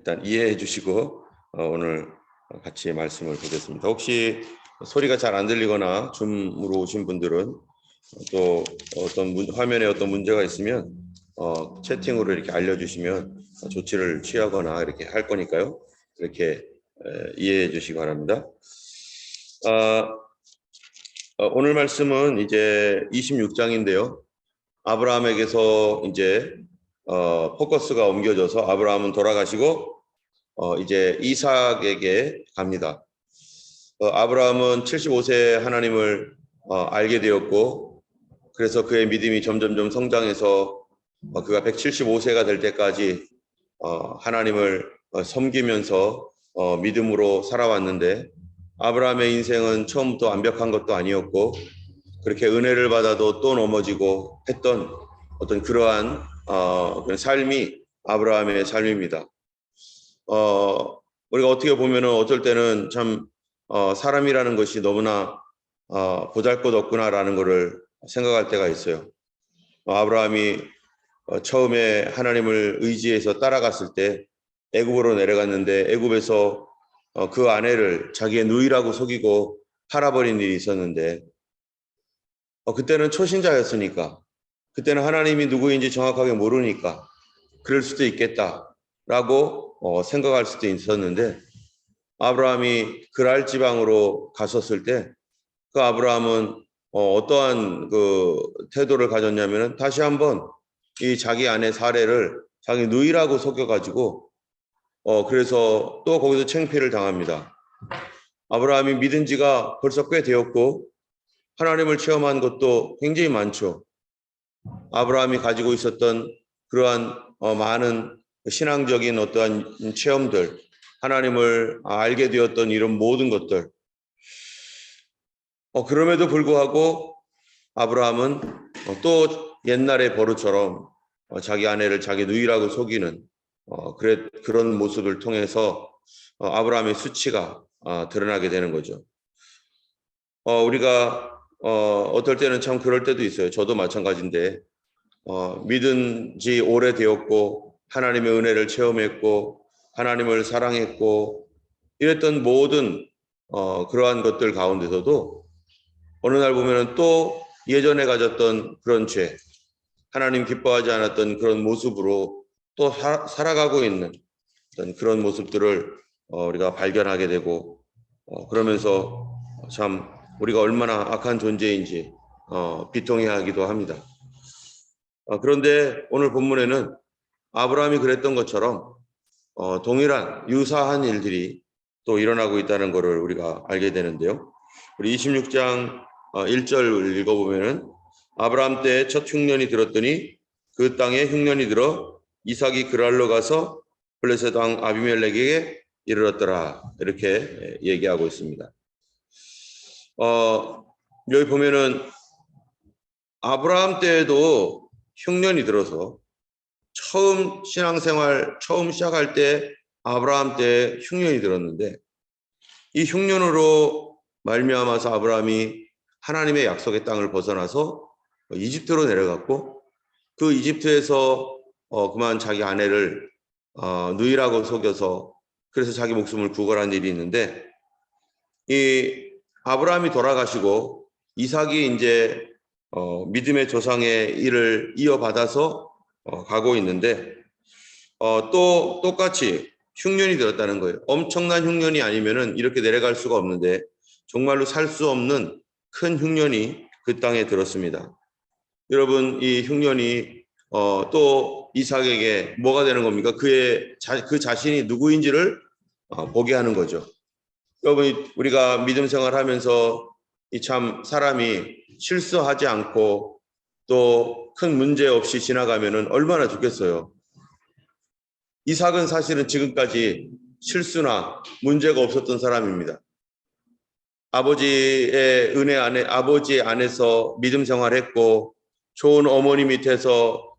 일단 이해해 주시고 오늘 같이 말씀을 보겠습니다. 혹시 소리가 잘 안 들리거나 줌으로 오신 분들은 또 어떤 화면에 어떤 문제가 있으면 채팅으로 이렇게 알려주시면 조치를 취하거나 이렇게 할 거니까요. 이렇게 이해해 주시기 바랍니다. 오늘 말씀은 이제 26장인데요. 아브라함에게서 이제 포커스가 옮겨져서 아브라함은 돌아가시고 이제 이삭에게 갑니다. 아브라함은 75세에 하나님을 알게 되었고, 그래서 그의 믿음이 점점점 성장해서 그가 175세가 될 때까지 하나님을 섬기면서 믿음으로 살아왔는데, 아브라함의 인생은 처음부터 완벽한 것도 아니었고, 그렇게 은혜를 받아도 또 넘어지고 했던 어떤 그러한 삶이 아브라함의 삶입니다. 우리가 어떻게 보면은 어쩔 때는 참 사람이라는 것이 너무나 보잘것없구나라는 것을 생각할 때가 있어요. 아브라함이 처음에 하나님을 의지해서 따라갔을 때 애굽으로 내려갔는데 애굽에서 그 아내를 자기의 누이라고 속이고 팔아버린 일이 있었는데 그때는 초신자였으니까, 그때는 하나님이 누구인지 정확하게 모르니까 그럴 수도 있겠다라고 생각할 수도 있었는데, 아브라함이 그랄 지방으로 갔었을 때 그 아브라함은 어떠한 그 태도를 가졌냐면은 다시 한번 이 자기 아내 사례를 자기 누이라고 속여가지고 그래서 또 거기서 창피를 당합니다. 아브라함이 믿은 지가 벌써 꽤 되었고 하나님을 체험한 것도 굉장히 많죠. 아브라함이 가지고 있었던 그러한 많은 신앙적인 어떠한 체험들, 하나님을 알게 되었던 이런 모든 것들, 그럼에도 불구하고 아브라함은 또 옛날의 버릇처럼 자기 아내를 자기 누이라고 속이는 그런 모습을 통해서 아브라함의 수치가 드러나게 되는 거죠. 우리가 어떨 때는 참 그럴 때도 있어요. 저도 마찬가지인데 믿은 지 오래되었고 하나님의 은혜를 체험했고 하나님을 사랑했고 이랬던 모든 그러한 것들 가운데서도 어느 날 보면은 또 예전에 가졌던 그런 죄, 하나님 기뻐하지 않았던 그런 모습으로 또 살아가고 있는 그런 모습들을 우리가 발견하게 되고 그러면서 참 우리가 얼마나 악한 존재인지 비통해하기도 합니다. 그런데 오늘 본문에는 아브라함이 그랬던 것처럼 동일한 유사한 일들이 또 일어나고 있다는 것을 우리가 알게 되는데요. 우리 26장 1절 읽어보면은 아브라함 때 첫 흉년이 들었더니 그 땅에 흉년이 들어 이삭이 그랄로 가서 블레셋 왕 아비멜렉에게 이르렀더라, 이렇게 얘기하고 있습니다. 여기 보면은 아브라함 때에도 흉년이 들어서 처음 신앙생활 처음 시작할 때 아브라함 때 흉년이 들었는데, 이 흉년으로 말미암아서 아브라함이 하나님의 약속의 땅을 벗어나서 이집트로 내려갔고, 그 이집트에서 그만 자기 아내를 누이라고 속여서 그래서 자기 목숨을 구걸한 일이 있는데, 이 아브라함이 돌아가시고 이삭이 이제 믿음의 조상의 일을 이어받아서 가고 있는데 또 똑같이 흉년이 들었다는 거예요. 엄청난 흉년이 아니면은 이렇게 내려갈 수가 없는데 정말로 살 수 없는 큰 흉년이 그 땅에 들었습니다. 여러분, 이 흉년이 또 이삭에게 뭐가 되는 겁니까? 그 자신이 누구인지를 보게 하는 거죠. 여러분, 우리가 믿음 생활하면서 이 참 사람이 실수하지 않고 또 큰 문제 없이 지나가면은 얼마나 좋겠어요. 이삭은 사실은 지금까지 실수나 문제가 없었던 사람입니다. 아버지의 은혜 안에, 아버지 안에서 믿음 생활했고 좋은 어머니 밑에서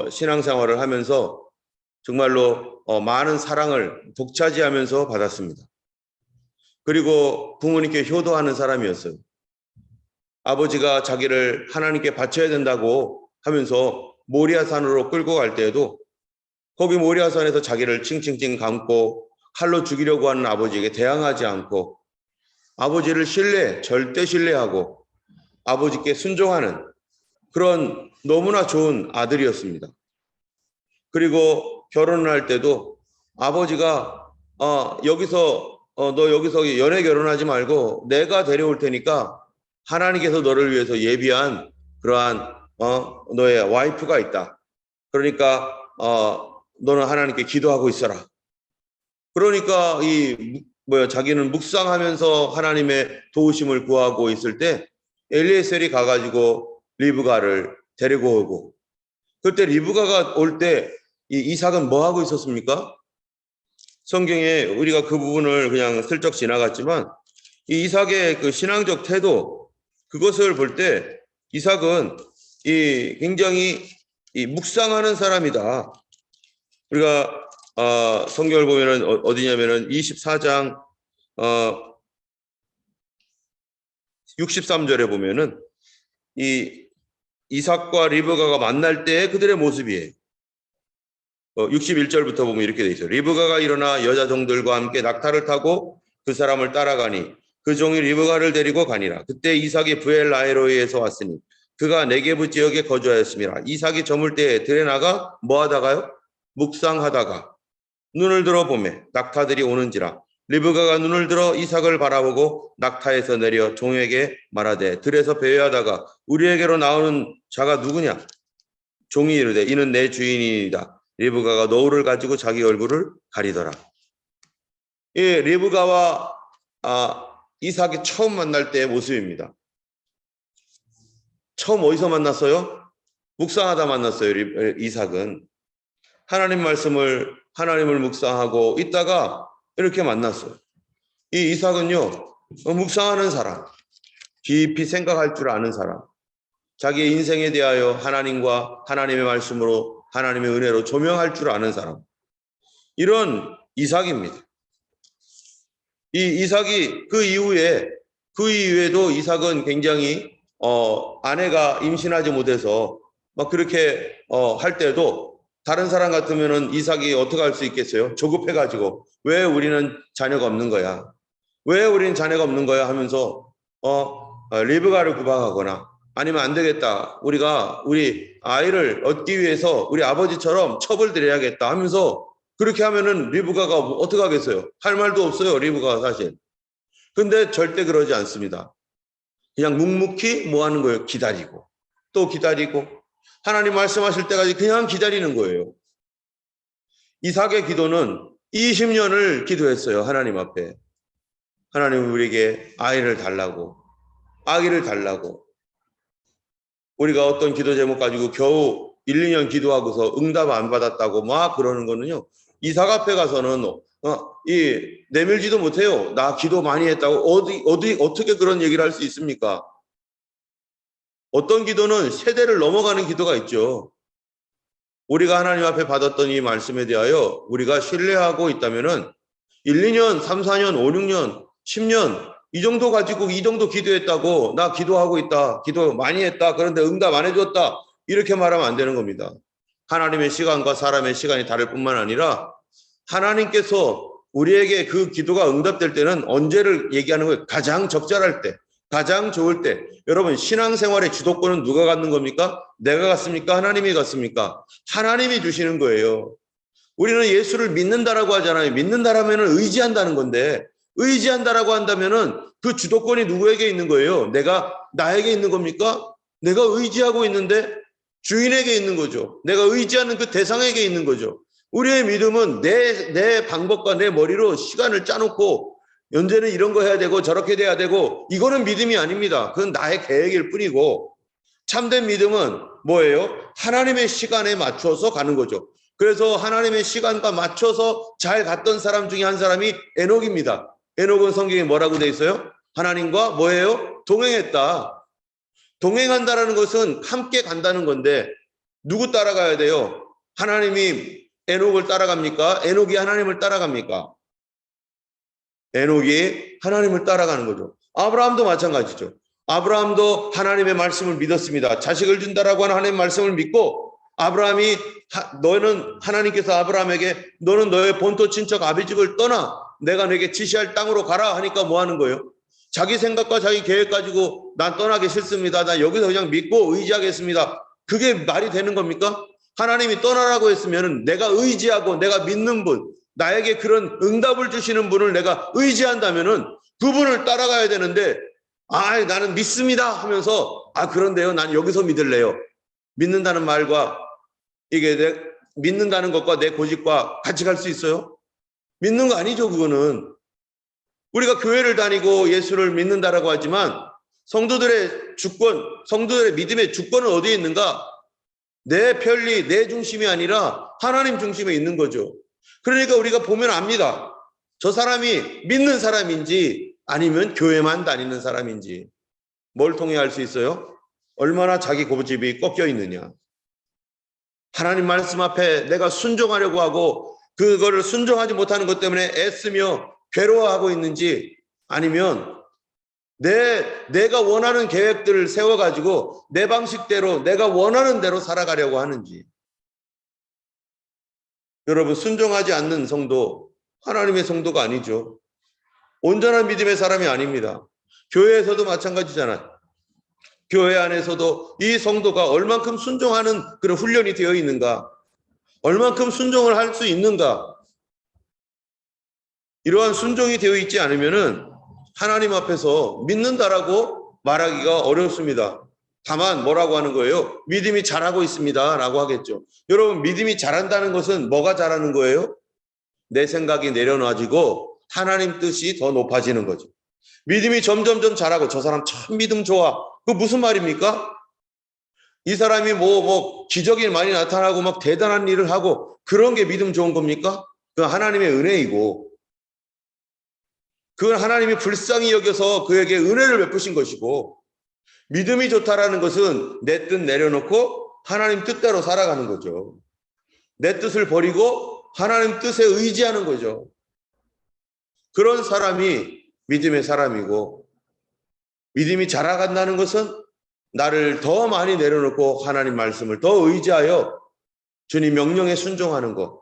신앙생활을 하면서 정말로 많은 사랑을 독차지하면서 받았습니다. 그리고 부모님께 효도하는 사람이었어요. 아버지가 자기를 하나님께 바쳐야 된다고 하면서 모리아산으로 끌고 갈 때에도 거기 모리아산에서 자기를 칭칭칭 감고 칼로 죽이려고 하는 아버지에게 대항하지 않고 아버지를 절대 신뢰하고 아버지께 순종하는 그런 너무나 좋은 아들이었습니다. 그리고 결혼을 할 때도 아버지가 너 여기서 연애 결혼하지 말고 내가 데려올 테니까 하나님께서 너를 위해서 예비한 그러한 너의 와이프가 있다. 그러니까 너는 하나님께 기도하고 있어라. 그러니까 자기는 묵상하면서 하나님의 도우심을 구하고 있을 때 엘리에셀이 가가지고 리브가를 데리고 오고, 그때 리브가가 올 때 이 이삭은 뭐 하고 있었습니까? 성경에 우리가 그 부분을 그냥 슬쩍 지나갔지만 이 이삭의 그 신앙적 태도, 그것을 볼 때 이삭은 굉장히 묵상하는 사람이다. 우리가 성경을 보면은 어디냐면은 24장 63절에 보면은 이 이삭과 리브가가 만날 때 그들의 모습이에요. 61절부터 보면 이렇게 돼 있어요. 리브가가 일어나 여자 종들과 함께 낙타를 타고 그 사람을 따라가니 그 종이 리브가를 데리고 가니라. 그때 이삭이 브엘라헤로이에서 왔으니 그가 네게브 지역에 거주하였습니다. 이삭이 저물 때에 들에 나가 뭐 하다가요? 묵상하다가 눈을 들어 보매 낙타들이 오는지라. 리브가가 눈을 들어 이삭을 바라보고 낙타에서 내려 종에게 말하되 들에서 배회하다가 우리에게로 나오는 자가 누구냐? 종이 이르되 이는 내 주인이니이다. 리브가가 노울을 가지고 자기 얼굴을 가리더라. 리브가와 이삭이 처음 만날 때의 모습입니다. 처음 어디서 만났어요? 묵상하다 만났어요. 이삭은 하나님을 묵상하고 있다가 이렇게 만났어요. 이 이삭은요, 묵상하는 사람, 깊이 생각할 줄 아는 사람, 자기의 인생에 대하여 하나님과 하나님의 말씀으로 하나님의 은혜로 조명할 줄 아는 사람, 이런 이삭입니다. 이 이삭이 그 이후에도 이삭은 굉장히 아내가 임신하지 못해서 막 그렇게 할 때도 다른 사람 같으면은 이삭이 어떻게 할 수 있겠어요? 조급해가지고 왜 우리는 자녀가 없는 거야? 왜 우리는 자녀가 없는 거야? 하면서 리브가를 구박하거나 아니면 안 되겠다. 우리 아이를 얻기 위해서 우리 아버지처럼 첩을 들여야겠다 하면서 그렇게 하면은 리브가가 어떻게 하겠어요? 할 말도 없어요. 리브가가 사실. 근데 절대 그러지 않습니다. 그냥 묵묵히 뭐 하는 거예요? 기다리고 또 기다리고 하나님 말씀하실 때까지 그냥 기다리는 거예요. 이삭의 기도는 20년을 기도했어요. 하나님 앞에. 하나님 우리에게 아이를 달라고, 아기를 달라고. 우리가 어떤 기도 제목 가지고 겨우 1, 2년 기도하고서 응답 안 받았다고 막 그러는 거는요. 이삭 앞에 가서는 내밀지도 못해요. 나 기도 많이 했다고 어떻게 그런 얘기를 할 수 있습니까? 어떤 기도는 세대를 넘어가는 기도가 있죠. 우리가 하나님 앞에 받았던 이 말씀에 대하여 우리가 신뢰하고 있다면은 1, 2년, 3, 4년, 5, 6년, 10년 이 정도 가지고 이 정도 기도했다고 나 기도하고 있다. 기도 많이 했다. 그런데 응답 안 해줬다. 이렇게 말하면 안 되는 겁니다. 하나님의 시간과 사람의 시간이 다를 뿐만 아니라 하나님께서 우리에게 그 기도가 응답될 때는 언제를 얘기하는 거예요? 가장 적절할 때, 가장 좋을 때. 여러분 신앙생활의 주도권은 누가 갖는 겁니까? 내가 갖습니까? 하나님이 갖습니까? 하나님이 주시는 거예요. 우리는 예수를 믿는다라고 하잖아요. 믿는다라면 의지한다는 건데 의지한다라고 한다면은 그 주도권이 누구에게 있는 거예요? 나에게 있는 겁니까? 내가 의지하고 있는데 주인에게 있는 거죠. 내가 의지하는 그 대상에게 있는 거죠. 우리의 믿음은 내 방법과 내 머리로 시간을 짜놓고 언제는 이런 거 해야 되고 저렇게 돼야 되고 이거는 믿음이 아닙니다. 그건 나의 계획일 뿐이고 참된 믿음은 뭐예요? 하나님의 시간에 맞춰서 가는 거죠. 그래서 하나님의 시간과 맞춰서 잘 갔던 사람 중에 한 사람이 에녹입니다. 에녹은 성경에 뭐라고 돼 있어요? 하나님과 뭐예요? 동행했다. 동행한다라는 것은 함께 간다는 건데 누구 따라가야 돼요? 하나님이 에녹을 따라갑니까? 에녹이 하나님을 따라갑니까? 에녹이 하나님을 따라가는 거죠. 아브라함도 마찬가지죠. 아브라함도 하나님의 말씀을 믿었습니다. 자식을 준다라고 하는 하나님의 말씀을 믿고 아브라함이 너는 하나님께서 아브라함에게 너는 너의 본토 친척 아비집을 떠나 내가 내게 지시할 땅으로 가라 하니까 뭐 하는 거예요? 자기 생각과 자기 계획 가지고 난 떠나기 싫습니다. 나 여기서 그냥 믿고 의지하겠습니다. 그게 말이 되는 겁니까? 하나님이 떠나라고 했으면 내가 의지하고 내가 믿는 분, 나에게 그런 응답을 주시는 분을 내가 의지한다면은 그분을 따라가야 되는데 나는 믿습니다 하면서 그런데요 난 여기서 믿을래요. 믿는다는 말과 이게 믿는다는 것과 내 고집과 같이 갈 수 있어요? 믿는 거 아니죠. 그거는 우리가 교회를 다니고 예수를 믿는다라고 하지만 성도들의 주권, 성도들의 믿음의 주권은 어디에 있는가? 내 편리, 내 중심이 아니라 하나님 중심에 있는 거죠. 그러니까 우리가 보면 압니다. 저 사람이 믿는 사람인지 아니면 교회만 다니는 사람인지. 뭘 통해 알 수 있어요? 얼마나 자기 고집이 꺾여 있느냐. 하나님 말씀 앞에 내가 순종하려고 하고 그거를 순종하지 못하는 것 때문에 애쓰며 괴로워하고 있는지, 아니면 내가 원하는 계획들을 세워가지고 내 방식대로 내가 원하는 대로 살아가려고 하는지. 여러분, 순종하지 않는 성도 하나님의 성도가 아니죠. 온전한 믿음의 사람이 아닙니다. 교회에서도 마찬가지잖아요. 교회 안에서도 이 성도가 얼만큼 순종하는 그런 훈련이 되어 있는가, 얼만큼 순종을 할 수 있는가. 이러한 순종이 되어 있지 않으면은 하나님 앞에서 믿는다라고 말하기가 어렵습니다. 다만 뭐라고 하는 거예요? 믿음이 잘하고 있습니다 라고 하겠죠. 여러분, 믿음이 잘한다는 것은 뭐가 잘하는 거예요? 내 생각이 내려놔지고 하나님 뜻이 더 높아지는 거죠. 믿음이 점점점 잘하고 저 사람 참 믿음 좋아. 그거 무슨 말입니까? 이 사람이 기적이 많이 나타나고 막 대단한 일을 하고 그런 게 믿음 좋은 겁니까? 그건 하나님의 은혜이고, 그건 하나님이 불쌍히 여겨서 그에게 은혜를 베푸신 것이고, 믿음이 좋다라는 것은 내 뜻 내려놓고 하나님 뜻대로 살아가는 거죠. 내 뜻을 버리고 하나님 뜻에 의지하는 거죠. 그런 사람이 믿음의 사람이고, 믿음이 자라간다는 것은 나를 더 많이 내려놓고 하나님 말씀을 더 의지하여 주님 명령에 순종하는 것.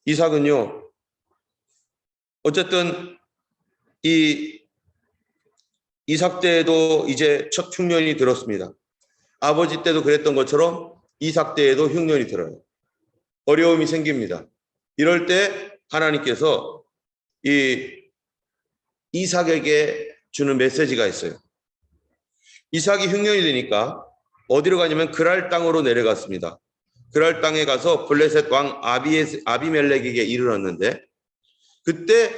이삭은요, 어쨌든 이 이삭 때에도 이제 첫 흉년이 들었습니다. 아버지 때도 그랬던 것처럼 이삭 때에도 흉년이 들어요. 어려움이 생깁니다. 이럴 때 하나님께서 이 이삭에게 주는 메시지가 있어요. 이삭이 흉년이 되니까 어디로 가냐면 그랄 땅으로 내려갔습니다. 그랄 땅에 가서 블레셋 왕 아비멜렉에게 이르렀는데, 그때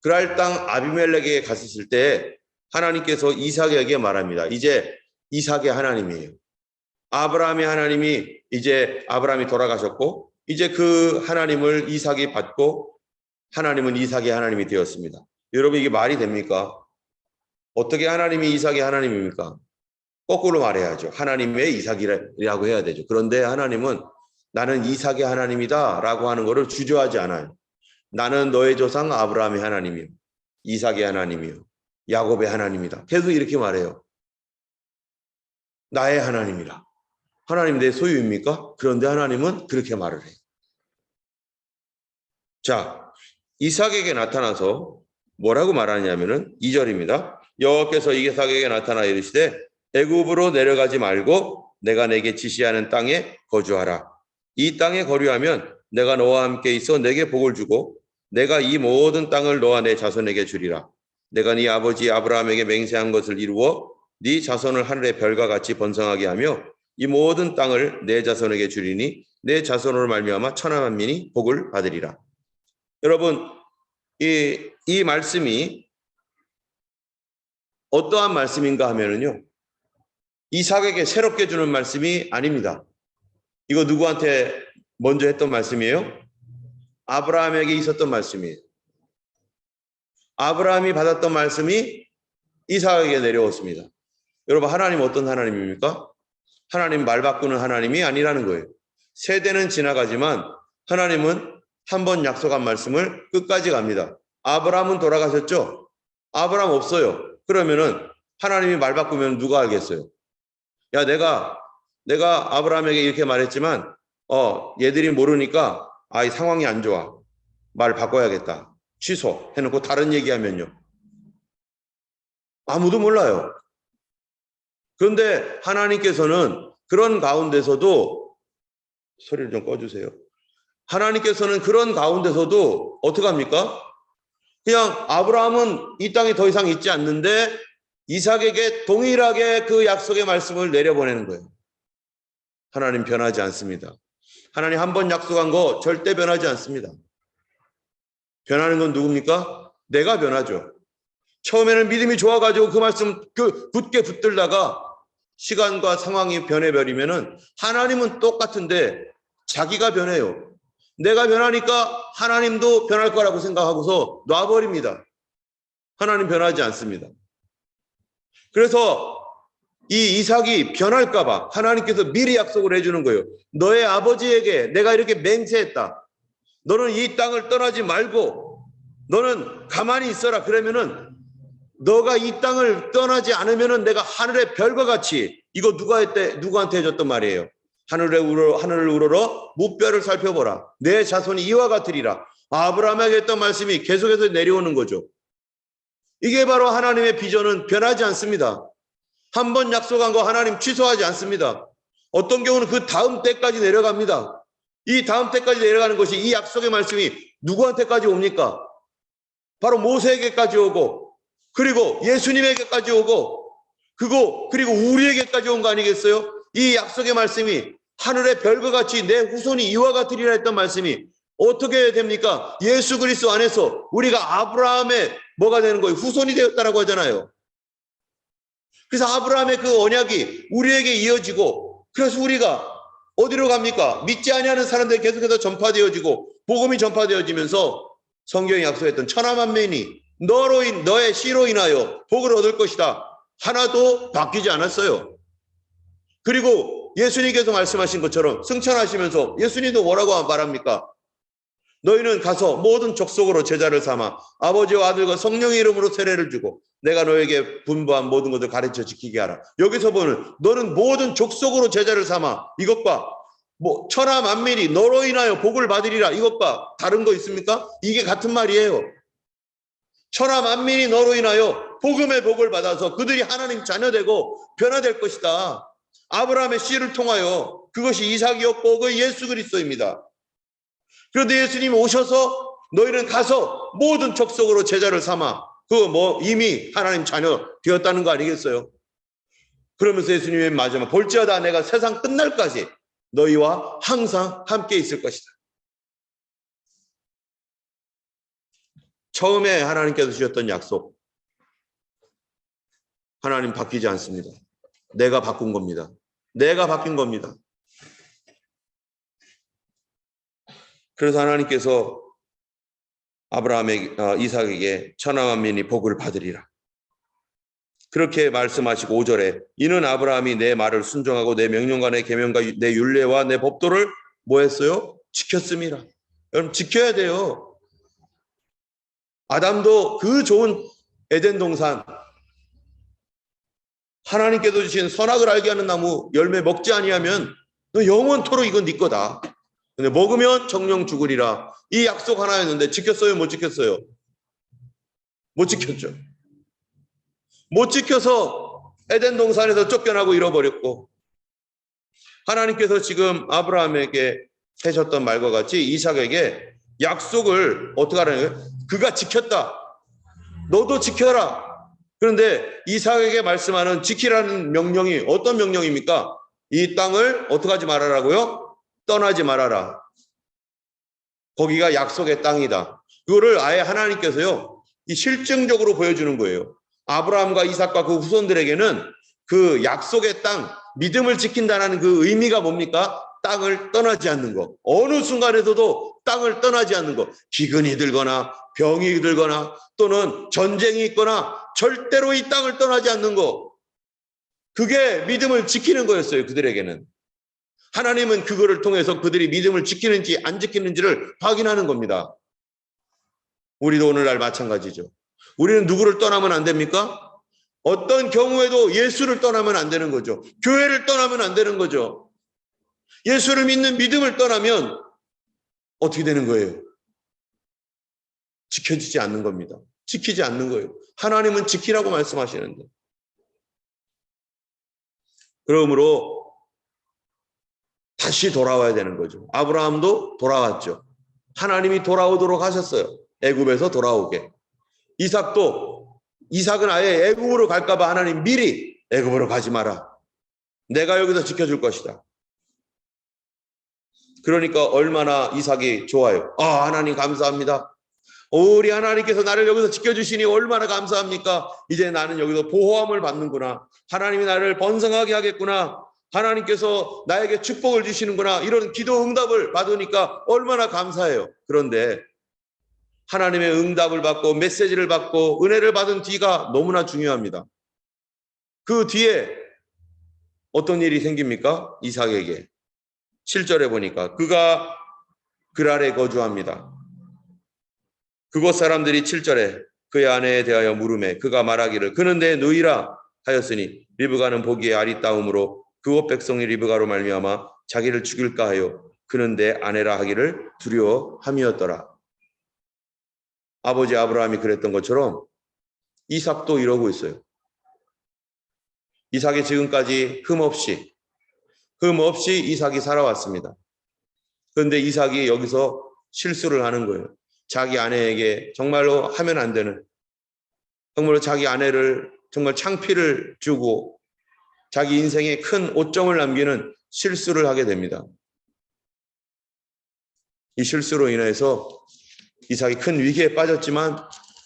그랄 땅 아비멜렉에게 갔을 때 하나님께서 이삭에게 말합니다. 이제 이삭의 하나님이에요. 아브라함의 하나님이 이제 아브라함이 돌아가셨고 이제 그 하나님을 이삭이 받고 하나님은 이삭의 하나님이 되었습니다. 여러분, 이게 말이 됩니까? 어떻게 하나님이 이삭의 하나님입니까? 거꾸로 말해야죠. 하나님의 이삭이라고 해야 되죠. 그런데 하나님은 나는 이삭의 하나님이다 라고 하는 것을 주저하지 않아요. 나는 너의 조상 아브라함의 하나님이요, 이삭의 하나님이요, 야곱의 하나님이다. 계속 이렇게 말해요. 나의 하나님이라. 하나님 내 소유입니까? 그런데 하나님은 그렇게 말을 해요. 자, 이삭에게 나타나서 뭐라고 말하냐면은 2절입니다. 여호와께서 이삭에게 나타나 이르시되 애굽으로 내려가지 말고 내가 내게 지시하는 땅에 거주하라. 이 땅에 거류하면 내가 너와 함께 있어 내게 복을 주고 내가 이 모든 땅을 너와 내 자손에게 주리라. 내가 네 아버지 아브라함에게 맹세한 것을 이루어 네 자손을 하늘의 별과 같이 번성하게 하며 이 모든 땅을 내 자손에게 주리니 내 자손으로 말미암아 천하 만민이 복을 받으리라. 여러분, 이 말씀이 어떠한 말씀인가 하면은요, 이삭에게 새롭게 주는 말씀이 아닙니다. 이거 누구한테 먼저 했던 말씀이에요? 아브라함에게 있었던 말씀이에요. 아브라함이 받았던 말씀이 이삭에게 내려왔습니다. 여러분, 하나님 어떤 하나님입니까? 하나님 말 바꾸는 하나님이 아니라는 거예요. 세대는 지나가지만 하나님은 한 번 약속한 말씀을 끝까지 갑니다. 아브라함은 돌아가셨죠? 아브라함 없어요. 그러면은 하나님이 말 바꾸면 누가 알겠어요? 야, 내가 아브라함에게 이렇게 말했지만 얘들이 모르니까 이 상황이 안 좋아. 말 바꿔야겠다. 취소 해놓고 다른 얘기하면요. 아무도 몰라요. 그런데 하나님께서는 그런 가운데서도 소리를 좀 꺼주세요. 하나님께서는 그런 가운데서도 어떻게 합니까? 그냥 아브라함은 이 땅에 더 이상 있지 않는데 이삭에게 동일하게 그 약속의 말씀을 내려보내는 거예요. 하나님 변하지 않습니다. 하나님 한 번 약속한 거 절대 변하지 않습니다. 변하는 건 누굽니까? 내가 변하죠. 처음에는 믿음이 좋아가지고 그 말씀 굳게 붙들다가 시간과 상황이 변해버리면은 하나님은 똑같은데 자기가 변해요. 내가 변하니까 하나님도 변할 거라고 생각하고서 놔버립니다. 하나님 변하지 않습니다. 그래서 이 이삭이 변할까봐 하나님께서 미리 약속을 해주는 거예요. 너의 아버지에게 내가 이렇게 맹세했다. 너는 이 땅을 떠나지 말고 너는 가만히 있어라. 그러면은 너가 이 땅을 떠나지 않으면은 내가 하늘의 별과 같이, 이거 누구한테 해줬단 말이에요. 하늘을 우러러 무뼈를 살펴보라. 내 자손이 이와 같으리라. 아브라함에게 했던 말씀이 계속해서 내려오는 거죠. 이게 바로 하나님의 비전은 변하지 않습니다. 한 번 약속한 거 하나님 취소하지 않습니다. 어떤 경우는 그 다음 때까지 내려갑니다. 이 다음 때까지 내려가는 것이 이 약속의 말씀이 누구한테까지 옵니까? 바로 모세에게까지 오고, 그리고 예수님에게까지 오고, 그리고 우리에게까지 온 거 아니겠어요? 이 약속의 말씀이 하늘의 별과 같이 내 후손이 이와 같으리라 했던 말씀이 어떻게 됩니까? 예수 그리스도 안에서 우리가 아브라함의 뭐가 되는 거예요? 후손이 되었다라고 하잖아요. 그래서 아브라함의 그 언약이 우리에게 이어지고, 그래서 우리가 어디로 갑니까? 믿지 아니하는 사람들이 계속해서 전파되어지고 복음이 전파되어지면서 성경이 약속했던 천하만민이 너의 씨로 인하여 복을 얻을 것이다. 하나도 바뀌지 않았어요. 그리고 예수님께서 말씀하신 것처럼 승천하시면서 예수님도 뭐라고 말합니까? 너희는 가서 모든 족속으로 제자를 삼아 아버지와 아들과 성령의 이름으로 세례를 주고 내가 너에게 분부한 모든 것을 가르쳐 지키게 하라. 여기서 보는 너는 모든 족속으로 제자를 삼아, 이것과 천하 만민이 너로 인하여 복을 받으리라, 이것과 다른 거 있습니까? 이게 같은 말이에요. 천하 만민이 너로 인하여 복음의 복을 받아서 그들이 하나님 자녀되고 변화될 것이다. 아브라함의 씨를 통하여 그것이 이삭이었고 그 예수 그리스도입니다. 그런데 예수님이 오셔서 너희는 가서 모든 족속으로 제자를 삼아, 이미 하나님 자녀 되었다는 거 아니겠어요? 그러면서 예수님이 마지막 볼지어다 내가 세상 끝날까지 너희와 항상 함께 있을 것이다. 처음에 하나님께서 주셨던 약속, 하나님 바뀌지 않습니다. 내가 바꾼 겁니다. 내가 바뀐 겁니다. 그래서 하나님께서 이삭에게 천하만민이 복을 받으리라. 그렇게 말씀하시고 5절에 이는 아브라함이 내 말을 순종하고 내 명령과 내 계명과 내 율례와 내 법도를 뭐 했어요? 지켰습니다. 여러분 지켜야 돼요. 아담도 그 좋은 에덴 동산, 하나님께서 주신 선악을 알게 하는 나무 열매 먹지 아니하면 너 영원토록 이건 네 거다. 근데 먹으면 정령 죽으리라. 이 약속 하나였는데 지켰어요? 못 지켰어요? 못 지켰죠. 못 지켜서 에덴 동산에서 쫓겨나고 잃어버렸고, 하나님께서 지금 아브라함에게 하셨던 말과 같이 이삭에게 약속을 어떻게 하라는 거예요? 그가 지켰다. 너도 지켜라. 그런데 이삭에게 말씀하는 지키라는 명령이 어떤 명령입니까? 이 땅을 어떻게 하지 말아라고요? 떠나지 말아라. 거기가 약속의 땅이다. 그거를 아예 하나님께서요, 이 실증적으로 보여주는 거예요. 아브라함과 이삭과 그 후손들에게는 그 약속의 땅, 믿음을 지킨다는 그 의미가 뭡니까? 땅을 떠나지 않는 것. 어느 순간에서도 땅을 떠나지 않는 것. 기근이 들거나 병이 들거나 또는 전쟁이 있거나 절대로 이 땅을 떠나지 않는 것. 그게 믿음을 지키는 거였어요, 그들에게는. 하나님은 그거를 통해서 그들이 믿음을 지키는지 안 지키는지를 확인하는 겁니다. 우리도 오늘날 마찬가지죠. 우리는 누구를 떠나면 안 됩니까? 어떤 경우에도 예수를 떠나면 안 되는 거죠. 교회를 떠나면 안 되는 거죠. 예수를 믿는 믿음을 떠나면 어떻게 되는 거예요? 지켜지지 않는 겁니다. 지키지 않는 거예요. 하나님은 지키라고 말씀하시는데. 그러므로 다시 돌아와야 되는 거죠. 아브라함도 돌아왔죠. 하나님이 돌아오도록 하셨어요. 애굽에서 돌아오게. 이삭은 아예 애굽으로 갈까 봐 하나님 미리 애굽으로 가지 마라. 내가 여기서 지켜줄 것이다. 그러니까 얼마나 이삭이 좋아요. 아, 하나님 감사합니다. 우리 하나님께서 나를 여기서 지켜주시니 얼마나 감사합니까? 이제 나는 여기서 보호함을 받는구나. 하나님이 나를 번성하게 하겠구나. 하나님께서 나에게 축복을 주시는구나. 이런 기도 응답을 받으니까 얼마나 감사해요. 그런데 하나님의 응답을 받고 메시지를 받고 은혜를 받은 뒤가 너무나 중요합니다. 그 뒤에 어떤 일이 생깁니까? 이삭에게. 7절에 보니까 그가 그랄에 거주합니다. 그곳 사람들이 7절에 그의 아내에 대하여 물으매 그가 말하기를 그는 내 누이라 하였으니 리브가는 보기에 아리따움으로 그곳 백성이 리브가로 말미암아 자기를 죽일까 하여 그는 내 아내라 하기를 두려워함이었더라. 아버지 아브라함이 그랬던 것처럼 이삭도 이러고 있어요. 이삭이 지금까지 흠없이 이삭이 살아왔습니다. 그런데 이삭이 여기서 실수를 하는 거예요. 자기 아내에게 정말로 하면 안 되는, 정말로 자기 아내를 정말 창피를 주고 자기 인생에 큰 오점을 남기는 실수를 하게 됩니다. 이 실수로 인해서 이삭이 큰 위기에 빠졌지만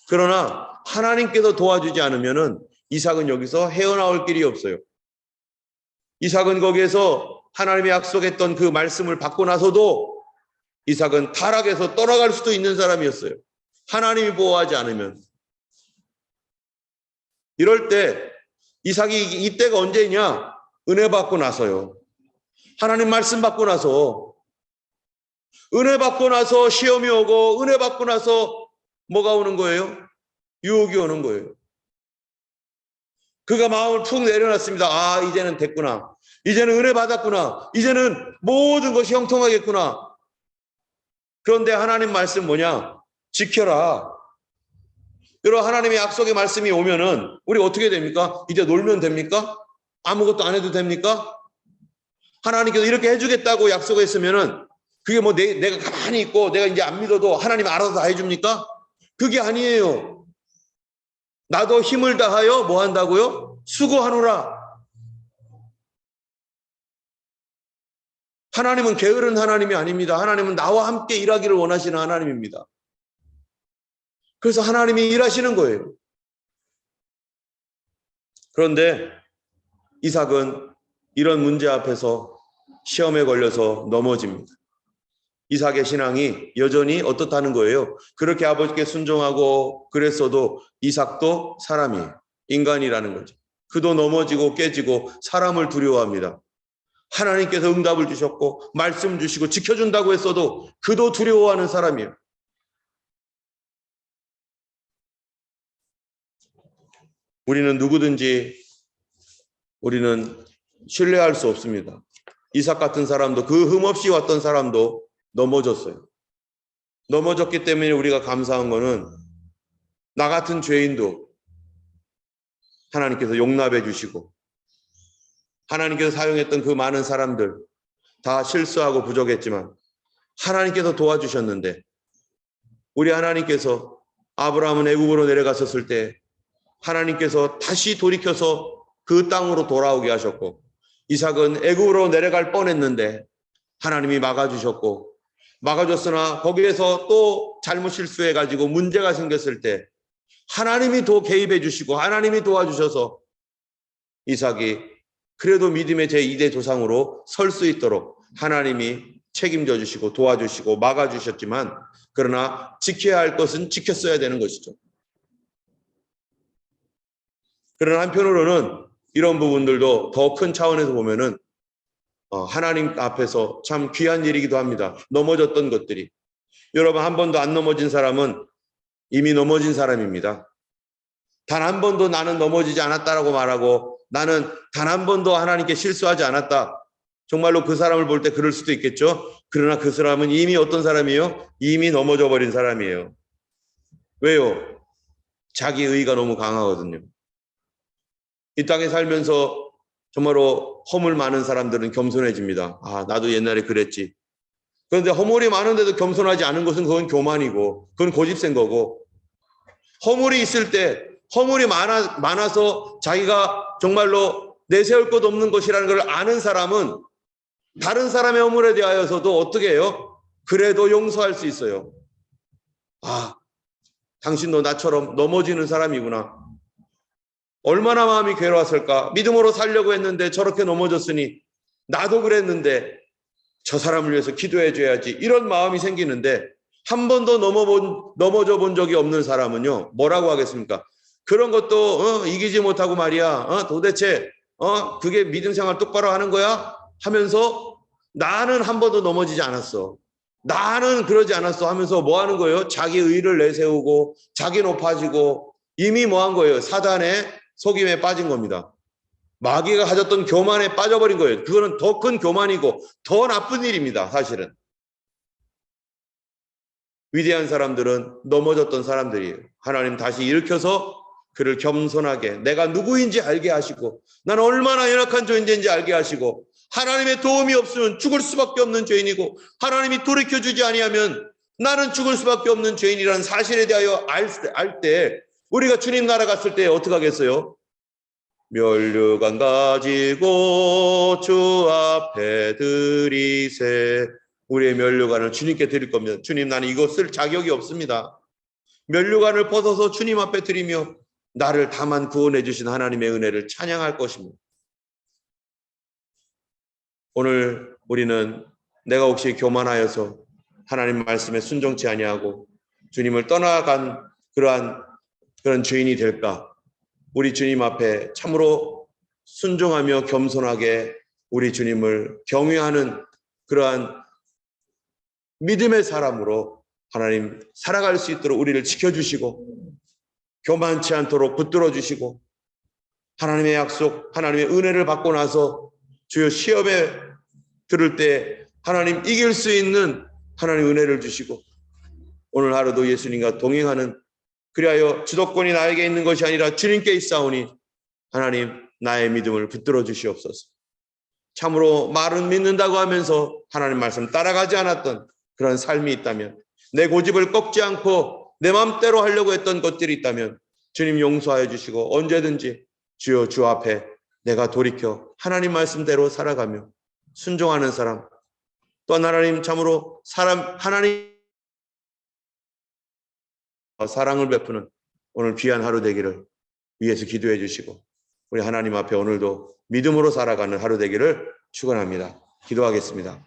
그러나 하나님께서 도와주지 않으면은 이삭은 여기서 헤어나올 길이 없어요. 이삭은 거기에서 하나님이 약속했던 그 말씀을 받고 나서도 이삭은 타락해서 떠나갈 수도 있는 사람이었어요. 하나님이 보호하지 않으면. 이럴 때 이삭이 이때가 언제냐? 은혜 받고 나서요. 하나님 말씀 받고 나서, 은혜 받고 나서 시험이 오고 은혜 받고 나서 뭐가 오는 거예요? 유혹이 오는 거예요. 그가 마음을 푹 내려놨습니다. 아, 이제는 됐구나. 이제는 은혜 받았구나. 이제는 모든 것이 형통하겠구나. 그런데 하나님 말씀 뭐냐? 지켜라. 여러분, 하나님의 약속의 말씀이 오면은 우리 어떻게 됩니까? 이제 놀면 됩니까? 아무것도 안 해도 됩니까? 하나님께서 이렇게 해주겠다고 약속했으면은 그게 뭐 내가 가만히 있고 내가 이제 안 믿어도 하나님 알아서 다 해줍니까? 그게 아니에요. 나도 힘을 다하여 뭐 한다고요? 수고하노라. 하나님은 게으른 하나님이 아닙니다. 하나님은 나와 함께 일하기를 원하시는 하나님입니다. 그래서 하나님이 일하시는 거예요. 그런데 이삭은 이런 문제 앞에서 시험에 걸려서 넘어집니다. 이삭의 신앙이 여전히 어떻다는 거예요? 그렇게 아버지께 순종하고 그랬어도 이삭도 사람이에요. 인간이라는 거죠. 그도 넘어지고 깨지고 사람을 두려워합니다. 하나님께서 응답을 주셨고 말씀 주시고 지켜준다고 했어도 그도 두려워하는 사람이에요. 우리는 누구든지 우리는 신뢰할 수 없습니다. 이삭 같은 사람도 그 흠없이 왔던 사람도 넘어졌어요. 넘어졌기 때문에 우리가 감사한 거는 나 같은 죄인도 하나님께서 용납해 주시고 하나님께서 사용했던 그 많은 사람들 다 실수하고 부족했지만 하나님께서 도와주셨는데 우리 하나님께서 아브라함은 애굽으로 내려갔었을 때 하나님께서 다시 돌이켜서 그 땅으로 돌아오게 하셨고 이삭은 애굽으로 내려갈 뻔했는데 하나님이 막아주셨고 막아줬으나 거기에서 또 잘못 실수해가지고 문제가 생겼을 때 하나님이 더 개입해 주시고 하나님이 도와주셔서 이삭이 그래도 믿음의 제2대 조상으로 설 수 있도록 하나님이 책임져 주시고 도와주시고 막아주셨지만 그러나 지켜야 할 것은 지켰어야 되는 것이죠. 그러나 한편으로는 이런 부분들도 더 큰 차원에서 보면은 하나님 앞에서 참 귀한 일이기도 합니다. 넘어졌던 것들이. 여러분 한 번도 안 넘어진 사람은 이미 넘어진 사람입니다. 단 한 번도 나는 넘어지지 않았다라고 말하고 나는 단 한 번도 하나님께 실수하지 않았다. 정말로 그 사람을 볼 때 그럴 수도 있겠죠. 그러나 그 사람은 이미 어떤 사람이에요? 이미 넘어져 버린 사람이에요. 왜요? 자기 의가 너무 강하거든요. 이 땅에 살면서 정말로 허물 많은 사람들은 겸손해집니다. 아, 나도 옛날에 그랬지. 그런데 허물이 많은데도 겸손하지 않은 것은 그건 교만이고 그건 고집센 거고, 허물이 있을 때 허물이 많아서 자기가 정말로 내세울 것 없는 것이라는 걸 아는 사람은 다른 사람의 허물에 대하여서도 어떻게 해요? 그래도 용서할 수 있어요. 아, 당신도 나처럼 넘어지는 사람이구나. 얼마나 마음이 괴로웠을까. 믿음으로 살려고 했는데 저렇게 넘어졌으니 나도 그랬는데 저 사람을 위해서 기도해 줘야지. 이런 마음이 생기는데 한 번도 넘어져 본 적이 없는 사람은요, 뭐라고 하겠습니까? 그런 것도 이기지 못하고 말이야. 도대체 그게 믿음 생활 똑바로 하는 거야? 하면서 나는 한 번도 넘어지지 않았어. 나는 그러지 않았어 하면서 뭐 하는 거예요? 자기 의를 내세우고 자기 높아지고 이미 뭐 한 거예요? 사단의 속임에 빠진 겁니다. 마귀가 가졌던 교만에 빠져버린 거예요. 그거는 더 큰 교만이고 더 나쁜 일입니다. 사실은. 위대한 사람들은 넘어졌던 사람들이에요. 하나님 다시 일으켜서 그를 겸손하게 내가 누구인지 알게 하시고 나는 얼마나 연약한 존재인지 알게 하시고 하나님의 도움이 없으면 죽을 수밖에 없는 죄인이고 하나님이 돌이켜주지 아니하면 나는 죽을 수밖에 없는 죄인이라는 사실에 대하여 알 때 우리가 주님 나라 갔을 때 어떻게 하겠어요? 면류관 가지고 주 앞에 드리세. 우리의 면류관을 주님께 드릴 겁니다. 주님, 나는 이거 쓸 자격이 없습니다. 면류관을 벗어서 주님 앞에 드리며 나를 다만 구원해 주신 하나님의 은혜를 찬양할 것입니다. 오늘 우리는 내가 혹시 교만하여서 하나님 말씀에 순종치 아니하고 주님을 떠나간 그런 죄인이 될까? 우리 주님 앞에 참으로 순종하며 겸손하게 우리 주님을 경외하는 그러한 믿음의 사람으로 하나님 살아갈 수 있도록 우리를 지켜주시고 교만치 않도록 붙들어 주시고 하나님의 약속, 하나님의 은혜를 받고 나서 주여 시험에 들을 때 하나님 이길 수 있는 하나님 은혜를 주시고 오늘 하루도 예수님과 동행하는, 그리하여 주도권이 나에게 있는 것이 아니라 주님께 있사오니 하나님 나의 믿음을 붙들어 주시옵소서. 참으로 말은 믿는다고 하면서 하나님 말씀 따라가지 않았던 그런 삶이 있다면, 내 고집을 꺾지 않고 내 마음대로 하려고 했던 것들이 있다면 주님 용서하여 주시고 언제든지 주여 주 앞에 내가 돌이켜 하나님 말씀대로 살아가며 순종하는 사람, 또한 하나님 참으로 하나님 사랑을 베푸는 오늘 귀한 하루 되기를 위해서 기도해 주시고 우리 하나님 앞에 오늘도 믿음으로 살아가는 하루 되기를 축원합니다. 기도하겠습니다.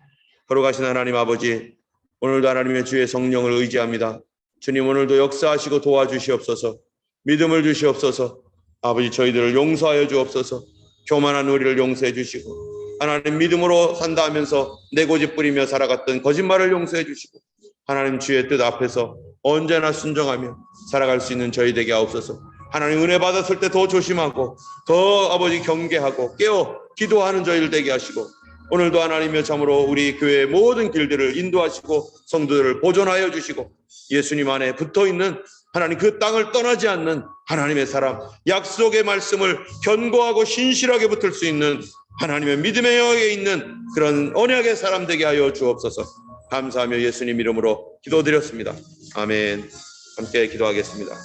걸어가신 하나님 아버지, 오늘도 하나님의 주의 성령을 의지합니다. 주님, 오늘도 역사하시고 도와주시옵소서. 믿음을 주시옵소서. 아버지, 저희들을 용서하여 주옵소서. 교만한 우리를 용서해 주시고 하나님 믿음으로 산다 하면서 내 고집 부리며 살아갔던 거짓말을 용서해 주시고 하나님 주의 뜻 앞에서 언제나 순종하며 살아갈 수 있는 저희 되게 하옵소서. 하나님 은혜 받았을 때 더 조심하고 더 아버지 경계하고 깨어 기도하는 저희를 되게 하시고 오늘도 하나님의 참으로 우리 교회의 모든 길들을 인도하시고 성도들을 보존하여 주시고 예수님 안에 붙어있는 하나님 그 땅을 떠나지 않는 하나님의 사람, 약속의 말씀을 견고하고 신실하게 붙을 수 있는 하나님의 믿음의 영역에 있는 그런 언약의 사람 되게 하여 주옵소서. 감사하며 예수님 이름으로 기도드렸습니다. 아멘. 함께 기도하겠습니다.